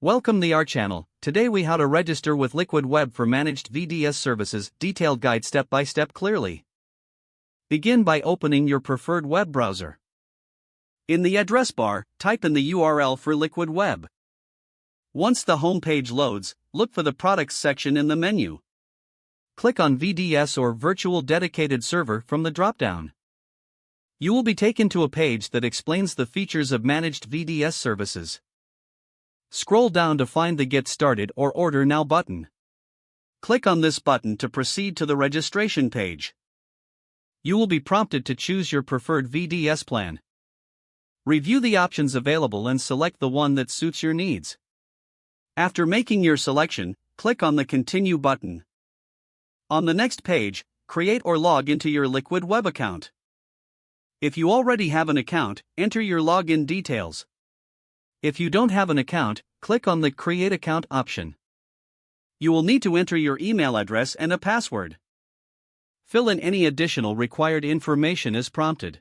Welcome to our channel. Today we how to register with Liquid Web for managed VDS services, detailed guide step by step clearly. Begin by opening your preferred web browser. In the address bar, type in the URL for Liquid Web. Once the home page loads, look for the products section in the menu. Click on VDS or Virtual Dedicated Server from the drop-down. You will be taken to a page that explains the features of managed VDS services. Scroll down to find the Get Started or Order Now button. Click on this button to proceed to the registration page. You will be prompted to choose your preferred VDS plan. Review the options available and select the one that suits your needs. After making your selection, click on the Continue button. On the next page, create or log into your Liquid Web account. If you already have an account, enter your login details. If you don't have an account, click on the Create Account option. You will need to enter your email address and a password. Fill in any additional required information as prompted.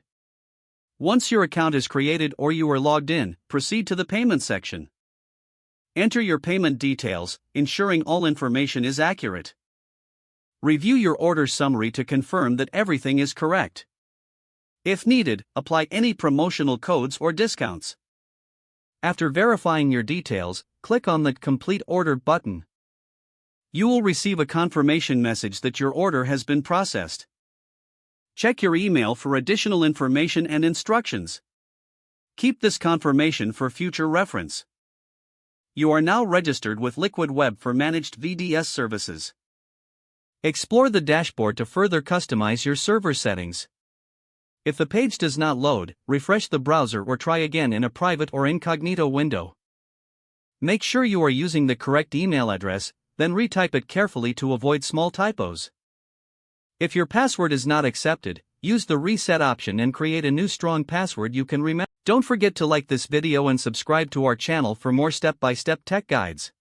Once your account is created or you are logged in, proceed to the payment section. Enter your payment details, ensuring all information is accurate. Review your order summary to confirm that everything is correct. If needed, apply any promotional codes or discounts. After verifying your details, click on the Complete Order button. You will receive a confirmation message that your order has been processed. Check your email for additional information and instructions. Keep this confirmation for future reference. You are now registered with Liquid Web for managed VDS services. Explore the dashboard to further customize your server settings. If the page does not load, refresh the browser or try again in a private or incognito window. Make sure you are using the correct email address, then retype it carefully to avoid small typos. If your password is not accepted, use the reset option and create a new strong password you can remember. Don't forget to like this video and subscribe to our channel for more step-by-step tech guides.